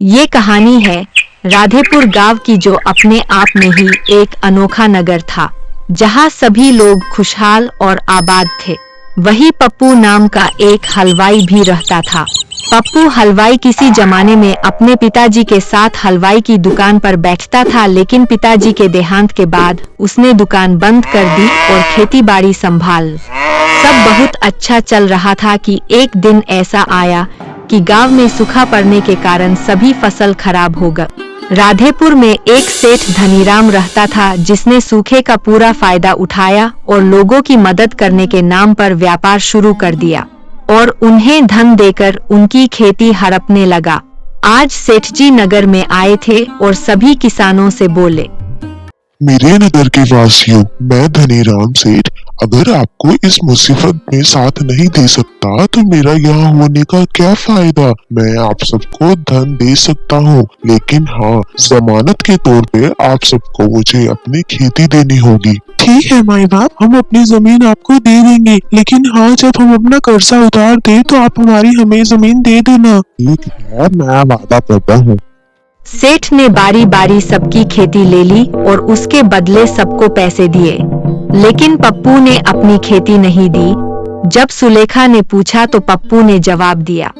ये कहानी है राधेपुर गांव की, जो अपने आप में ही एक अनोखा नगर था, जहां सभी लोग खुशहाल और आबाद थे। वही पप्पू नाम का एक हलवाई भी रहता था। पप्पू हलवाई किसी जमाने में अपने पिताजी के साथ हलवाई की दुकान पर बैठता था, लेकिन पिताजी के देहांत के बाद उसने दुकान बंद कर दी और खेती बाड़ी संभाल। सब बहुत अच्छा चल रहा था कि एक दिन ऐसा आया कि गांव में सूखा पड़ने के कारण सभी फसल खराब हो गई। राधेपुर में एक सेठ धनीराम रहता था, जिसने सूखे का पूरा फायदा उठाया और लोगों की मदद करने के नाम पर व्यापार शुरू कर दिया और उन्हें धन देकर उनकी खेती हड़पने लगा। आज सेठ जी नगर में आए थे और सभी किसानों से बोले, मेरे नगर के वासियों, मैं धनीराम सेठ अगर आपको इस मुसीबत में साथ नहीं दे सकता तो मेरा यहाँ होने का क्या फायदा। मैं आप सबको धन दे सकता हूँ, लेकिन हाँ, जमानत के तौर पे आप सबको मुझे अपनी खेती देनी होगी। ठीक है माई बाप, हम अपनी जमीन आपको दे देंगे, लेकिन हाँ, जब हम अपना कर्जा उतार दे तो आप हमें जमीन दे देना। ठीक है, मैं वादा करता हूँ। सेठ ने बारी बारी सबकी खेती ले ली और उसके बदले सबको पैसे दिए, लेकिन पप्पू ने अपनी खेती नहीं दी। जब सुलेखा ने पूछा तो पप्पू ने जवाब दिया,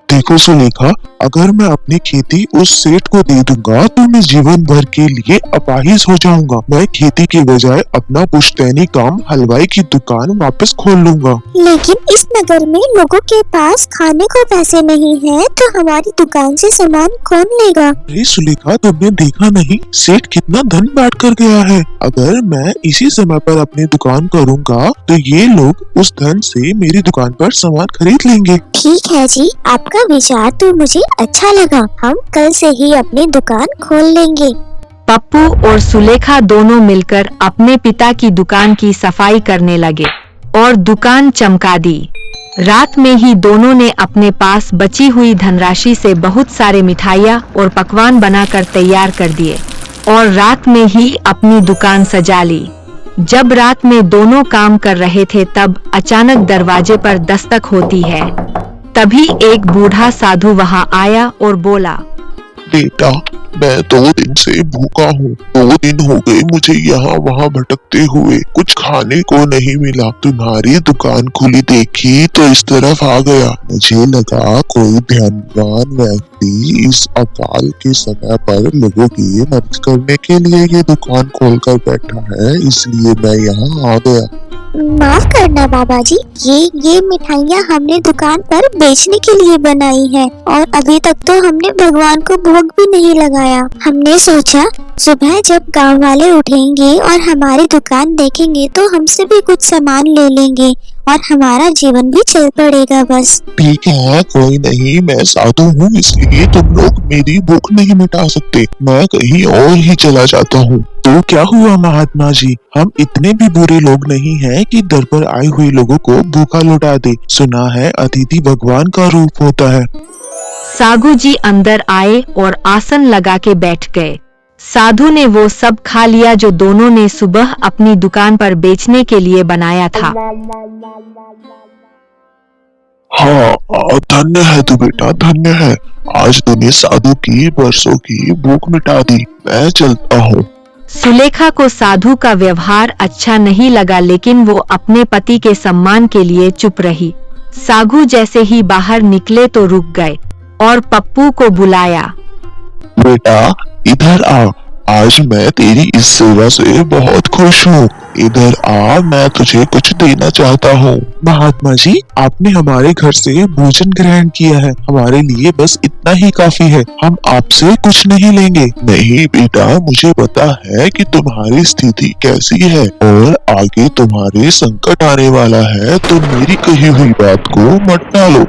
देखो सुलेखा, अगर मैं अपनी खेती उस सेठ को दे दूंगा तो मैं जीवन भर के लिए अपाहिज हो जाऊंगा। मैं खेती के बजाय अपना पुश्तैनी काम हलवाई की दुकान वापस खोल लूंगा। लेकिन इस नगर में लोगों के पास खाने को पैसे नहीं है, तो हमारी दुकान से सामान कौन लेगा? अरे सुलेखा, तुमने देखा नहीं सेठ कितना धन बांट कर गया है। अगर मैं इसी समय पर अपनी दुकान करूँगा तो ये लोग उस धन से मेरी दुकान पर सामान खरीद लेंगे। ठीक है जी, आपका विचार तो मुझे अच्छा लगा। हम कल से ही अपनी दुकान खोल लेंगे। पप्पू और सुलेखा दोनों मिलकर अपने पिता की दुकान की सफाई करने लगे और दुकान चमका दी। रात में ही दोनों ने अपने पास बची हुई धनराशि से बहुत सारे मिठाइयाँ और पकवान बनाकर तैयार कर दिए और रात में ही अपनी दुकान सजा ली। जब रात में दोनों काम कर रहे थे, तब अचानक दरवाजे पर दस्तक होती है। तभी एक बूढ़ा साधु वहां आया और बोला, बेटा, मैं 2 दिन से भूखा हूँ। 2 दिन हो गए मुझे यहाँ वहाँ भटकते हुए, कुछ खाने को नहीं मिला। तुम्हारी दुकान खुली देखी तो इस तरफ आ गया। मुझे लगा कोई ध्यानवान व्यक्ति इस अकाल के समय पर लोगों की मदद करने के लिए ये दुकान खोलकर बैठा है, इसलिए मैं यहाँ आ गया। माफ करना बाबा जी, ये मिठाइयाँ हमने दुकान पर बेचने के लिए बनाई है और अभी तक तो हमने भगवान को भोग भी नहीं लगाया। हमने सोचा सुबह जब गांव वाले उठेंगे और हमारी दुकान देखेंगे तो हमसे भी कुछ सामान ले लेंगे और हमारा जीवन भी चल पड़ेगा बस। ठीक है, कोई नहीं, मैं साधु हूँ, इसलिए तुम लोग मेरी भूख नहीं मिटा सकते। मैं कहीं और ही चला जाता हूँ। तो क्या हुआ महात्मा जी, हम इतने भी बुरे लोग नहीं हैं कि दर पर आए हुए लोगों को भूखा लौटा दे। सुना है अतिथि भगवान का रूप होता है। साधु जी अंदर आए और आसन लगा के बैठ गए। साधु ने वो सब खा लिया जो दोनों ने सुबह अपनी दुकान पर बेचने के लिए बनाया था। हाँ, धन्य है तू बेटा, धन्य है। आज तूने साधु की बरसों की भूख मिटा दी। मैं चलता हूँ। सुलेखा को साधु का व्यवहार अच्छा नहीं लगा, लेकिन वो अपने पति के सम्मान के लिए चुप रही। साधु जैसे ही बाहर निकले तो रुक गए और पप्पू को बुलाया, बेटा इधर आ, आज मैं तेरी इस सेवा से बहुत खुश हूँ। इधर आ, मैं तुझे कुछ देना चाहता हूँ। महात्मा जी, आपने हमारे घर से भोजन ग्रहण किया है, हमारे लिए बस इतना ही काफी है। हम आपसे कुछ नहीं लेंगे। नहीं बेटा, मुझे पता है कि तुम्हारी स्थिति कैसी है और आगे तुम्हारे संकट आने वाला है, तो मेरी कही हुई बात को मत टालो।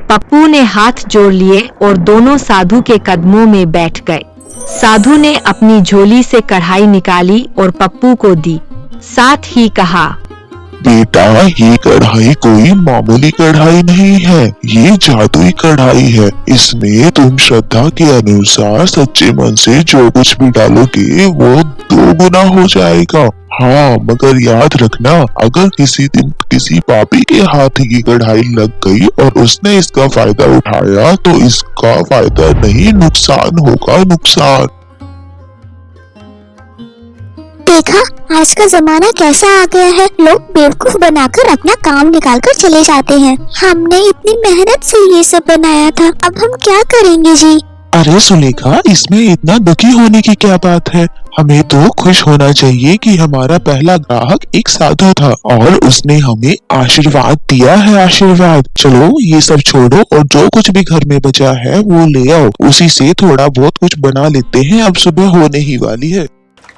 पप्पू ने हाथ जोड़ लिए और दोनों साधु के कदमों में बैठ गए। साधु ने अपनी झोली से कढ़ाई निकाली और पप्पू को दी, साथ ही कहा, बेटा, ये कढ़ाई कोई मामूली कढ़ाई नहीं है, ये जादुई कढ़ाई है। इसमें तुम श्रद्धा के अनुसार सच्चे मन से जो कुछ भी डालोगे वो 2 गुना हो जाएगा। हाँ, मगर याद रखना, अगर किसी दिन किसी पापी के हाथ ये कढ़ाई लग गई और उसने इसका फायदा उठाया तो इसका फायदा नहीं, नुकसान होगा, नुकसान। देखा, आज का जमाना कैसा आ गया है। लोग बेवकूफ बनाकर अपना काम निकाल कर चले जाते हैं। हमने इतनी मेहनत से ये सब बनाया था, अब हम क्या करेंगे जी। अरे सुलेखा, इसमें इतना दुखी होने की क्या बात है। हमें तो खुश होना चाहिए कि हमारा पहला ग्राहक एक साधु था और उसने हमें आशीर्वाद दिया है। आशीर्वाद। चलो ये सब छोड़ो और जो कुछ भी घर में बचा है वो ले आओ, उसी से थोड़ा बहुत कुछ बना लेते हैं, अब सुबह होने ही वाली है।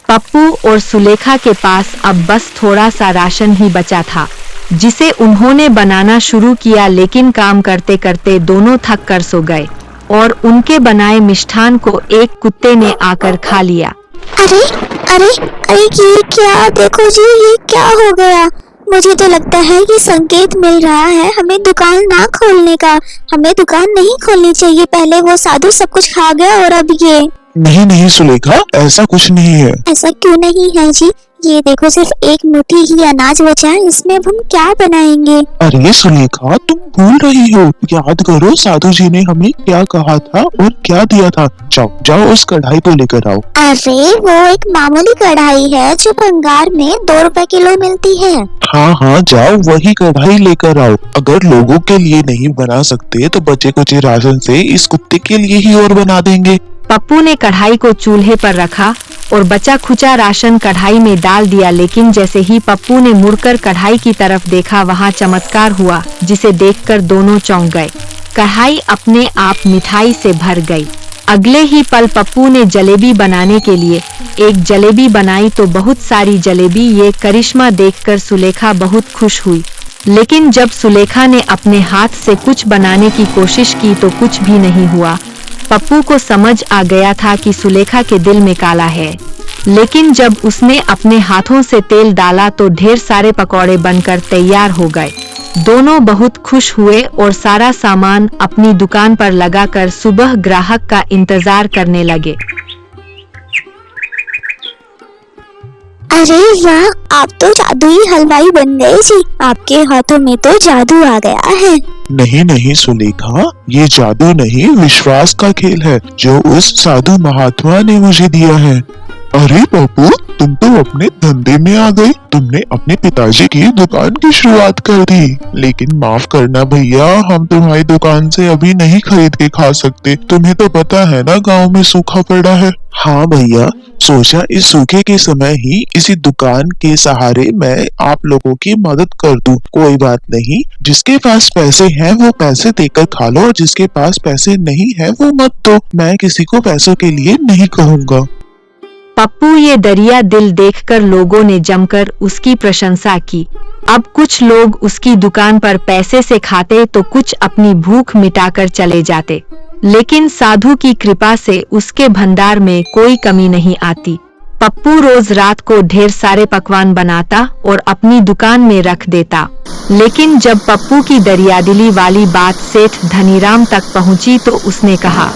पप्पू और सुलेखा के पास अब बस थोड़ा सा राशन ही बचा था, जिसे उन्होंने बनाना शुरू किया, लेकिन काम करते करते दोनों थक कर सो गए और उनके बनाए मिष्ठान को एक कुत्ते ने आकर खा लिया। अरे अरे अरे, ये क्या, देखो जी, ये क्या हो गया। मुझे तो लगता है ये संकेत मिल रहा है हमें दुकान ना खोलने का। हमें दुकान नहीं खोलनी चाहिए, पहले वो साधु सब कुछ खा गया और अब ये। नहीं नहीं सुलेखा, ऐसा कुछ नहीं है। ऐसा क्यों नहीं है जी? ये देखो, सिर्फ एक मुट्ठी ही अनाज बचा है, इसमें अब हम क्या बनाएंगे। अरे सुलेखा, तुम भूल रही हो। याद करो साधु जी ने हमें क्या कहा था और क्या दिया था। जाओ जाओ, उस कढ़ाई को लेकर आओ। अरे वो एक मामूली कढ़ाई है जो भंगार में 2 रुपए किलो मिलती है। हाँ हाँ, जाओ वही कढ़ाई लेकर आओ। अगर लोगों के लिए नहीं बना सकते तो बचे कुचे राशन से इस कुत्ते के लिए ही और बना देंगे। पप्पू ने कढ़ाई को चूल्हे पर रखा और बचा खुचा राशन कढ़ाई में डाल दिया, लेकिन जैसे ही पप्पू ने मुड़कर कढ़ाई की तरफ देखा, वहां चमत्कार हुआ, जिसे देखकर दोनों चौंक गए। कढ़ाई अपने आप मिठाई से भर गई। अगले ही पल पप्पू ने जलेबी बनाने के लिए एक जलेबी बनाई तो बहुत सारी जलेबी। ये करिश्मा देखकर सुलेखा बहुत खुश हुई, लेकिन जब सुलेखा ने अपने हाथ से कुछ बनाने की कोशिश की तो कुछ भी नहीं हुआ। पप्पू को समझ आ गया था कि सुलेखा के दिल में काला है, लेकिन जब उसने अपने हाथों से तेल डाला तो ढेर सारे पकौड़े बनकर तैयार हो गए। दोनों बहुत खुश हुए और सारा सामान अपनी दुकान पर लगाकर सुबह ग्राहक का इंतजार करने लगे। अरे वाह, आप तो जादुई हलवाई बन गए जी। आपके हाथों में तो जादू आ गया है। नहीं नहीं सुलेखा, ये जादू नहीं, विश्वास का खेल है जो उस साधु महात्मा ने मुझे दिया है। अरे पप्पू, तुम तो अपने धंधे में आ गए। तुमने अपने पिताजी की दुकान की शुरुआत कर दी। लेकिन माफ करना भैया, हम तुम्हारी दुकान से अभी नहीं खरीद के खा सकते। तुम्हें तो पता है ना, गांव में सूखा पड़ा है। हाँ भैया, सोचा इस सूखे के समय ही इसी दुकान के सहारे मैं आप लोगों की मदद कर दूं। कोई बात नहीं, जिसके पास पैसे हैं वो पैसे देकर खा लो और जिसके पास पैसे नहीं है वो मत दो। मैं किसी को पैसों के लिए नहीं कहूँगा। पप्पू ये दरिया दिल देखकर लोगों ने जमकर उसकी प्रशंसा की। अब कुछ लोग उसकी दुकान पर पैसे से खाते तो कुछ अपनी भूख मिटाकर चले जाते, लेकिन साधु की कृपा से उसके भंडार में कोई कमी नहीं आती। पप्पू रोज रात को ढेर सारे पकवान बनाता और अपनी दुकान में रख देता, लेकिन जब पप्पू की दरियादिली वाली बात सेठ धनीराम तक पहुंची तो उसने कहा,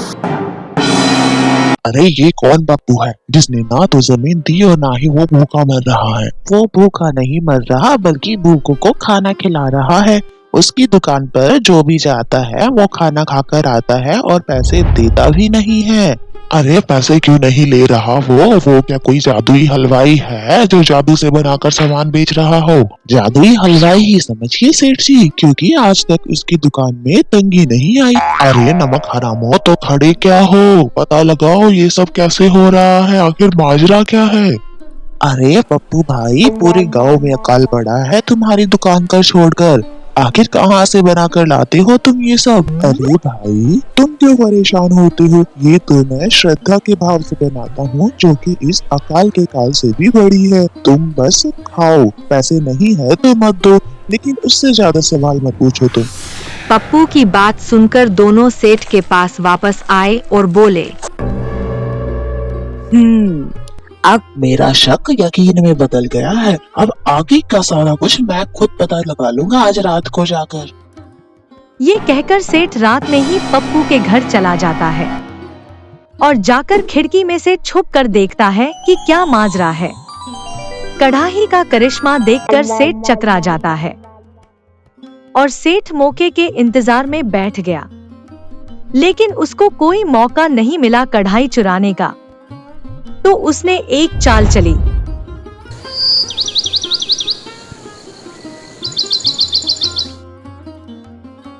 अरे ये कौन पप्पू है जिसने ना तो जमीन दी और ना ही वो भूखा मर रहा है। वो भूखा नहीं मर रहा बल्कि भूखों को खाना खिला रहा है। उसकी दुकान पर जो भी जाता है वो खाना खाकर आता है और पैसे देता भी नहीं है। अरे पैसे क्यों नहीं ले रहा वो क्या कोई जादुई हलवाई है जो जादू से बनाकर सामान बेच रहा हो? जादुई हलवाई ही समझिए सेठ जी, क्योंकि आज तक उसकी दुकान में तंगी नहीं आई। अरे नमक हरामो, तो खड़े क्या हो, पता लगाओ ये सब कैसे हो रहा है, आखिर माजरा क्या है? अरे पप्पू भाई, पूरे गांव में अकाल पड़ा है तुम्हारी दुकान कर छोड़कर। आखिर कहाँ से बनाकर लाते हो तुम ये सब? अरे भाई, तुम क्यों परेशान होते हो? ये तो मैं श्रद्धा के भाव से बनाता हूँ, जो कि इस अकाल के काल से भी बड़ी है। तुम बस खाओ, पैसे नहीं है तो मत दो, लेकिन उससे ज्यादा सवाल मत पूछो तुम। पप्पू की बात सुनकर दोनों सेठ के पास वापस आए और बोले, अब मेरा शक यकीन में बदल गया है। अब आगे का सारा कुछ मैं खुद पता लगा लूंगा आज रात को जाकर। ये कहकर सेठ रात में ही पप्पू के घर चला जाता है और जाकर खिड़की में से छुप कर देखता है कि क्या माजरा है। कढ़ाई का करिश्मा देखकर सेठ चकरा जाता है और सेठ मौके के इंतजार में बैठ गया, लेकिन उसको कोई मौका नहीं मिला कढ़ाई चुराने का। तो उसने एक चाल चली।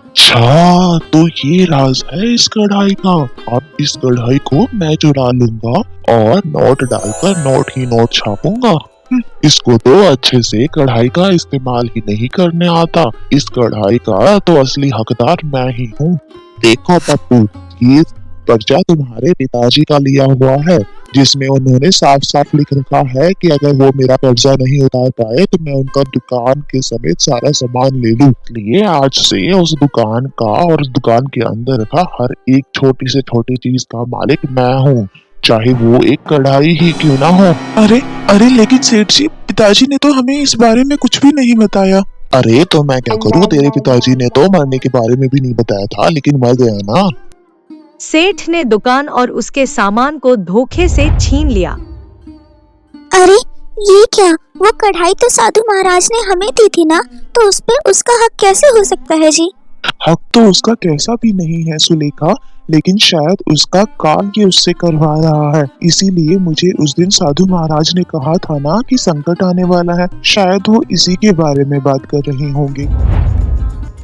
अच्छा, तो ये राज है इस कढ़ाई का। अब इस कढ़ाई को मैं चुरा लूंगा और नोट डालकर नोट ही नोट छापूंगा। इसको तो अच्छे से कढ़ाई का इस्तेमाल ही नहीं करने आता। इस कढ़ाई का तो असली हकदार मैं ही हूँ। देखो पप्पू, ये पर्चा तुम्हारे पिताजी का लिया हुआ है, जिसमें उन्होंने साफ साफ लिख रखा है कि अगर वो मेरा कर्जा नहीं उतार पाए तो मैं उनका दुकान के समेत सारा सामान ले लूं। इसलिए आज से उस दुकान का और उस दुकान के अंदर रखा हर एक छोटी से छोटी चीज का मालिक मैं हूँ, चाहे वो एक कढ़ाई ही क्यों ना हो। अरे अरे, लेकिन सेठ जी, पिताजी ने तो हमें इस बारे में कुछ भी नहीं बताया। अरे तो मैं क्या करूँ, तेरे पिताजी ने तो मरने के बारे में भी नहीं बताया था, लेकिन मर गया ना। सेठ ने दुकान और उसके सामान को धोखे से छीन लिया। अरे ये क्या, वो कढ़ाई तो साधु महाराज ने हमें दी थी ना, तो उस पे उसका हक कैसे हो सकता है जी? हक तो उसका कैसा भी नहीं है सुलेखा, लेकिन शायद उसका काम ये उससे करवा रहा है। इसीलिए मुझे उस दिन साधु महाराज ने कहा था ना कि संकट आने वाला है। शायद वो इसी के बारे में बात कर रही होंगी।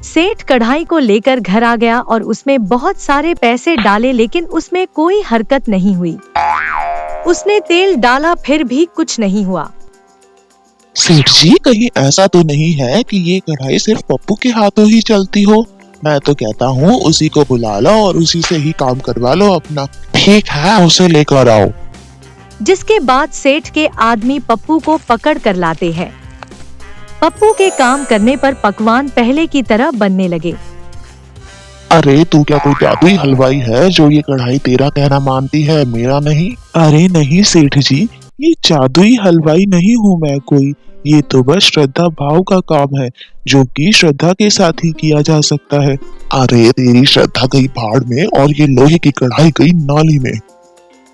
सेठ कढ़ाई को लेकर घर आ गया और उसमें बहुत सारे पैसे डाले, लेकिन उसमें कोई हरकत नहीं हुई। उसने तेल डाला, फिर भी कुछ नहीं हुआ। सेठ जी, कहीं ऐसा तो नहीं है कि ये कढ़ाई सिर्फ पप्पू के हाथों ही चलती हो? मैं तो कहता हूँ उसी को बुला लो और उसी से ही काम करवा लो अपना। ठीक है, उसे लेकर आओ। जिसके बाद सेठ के आदमी पप्पू को पकड़ कर लाते हैं। पप्पू के काम करने पर पकवान पहले की तरह बनने लगे। अरे तू क्या कोई जादुई हलवाई है जो ये कढ़ाई तेरा कहना मानती है, मेरा नहीं? अरे नहीं सेठ जी, ये जादुई हलवाई नहीं हूँ मैं कोई। ये तो बस श्रद्धा भाव का काम है, जो कि श्रद्धा के साथ ही किया जा सकता है। अरे तेरी श्रद्धा गई भाड़ में और ये लोहे की कढ़ाई गई नाली में।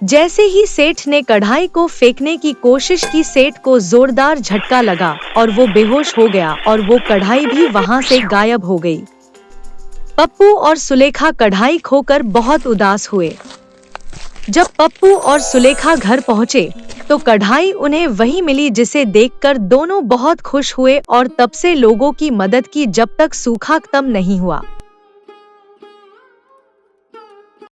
जैसे ही सेठ ने कढ़ाई को फेंकने की कोशिश की, सेठ को जोरदार झटका लगा और वो बेहोश हो गया और वो कढ़ाई भी वहां से गायब हो गई। पप्पू और सुलेखा कढ़ाई खोकर बहुत उदास हुए। जब पप्पू और सुलेखा घर पहुंचे तो कढ़ाई उन्हें वही मिली, जिसे देखकर दोनों बहुत खुश हुए और तब से लोगों की मदद की जब तक सूखा खत्म नहीं हुआ।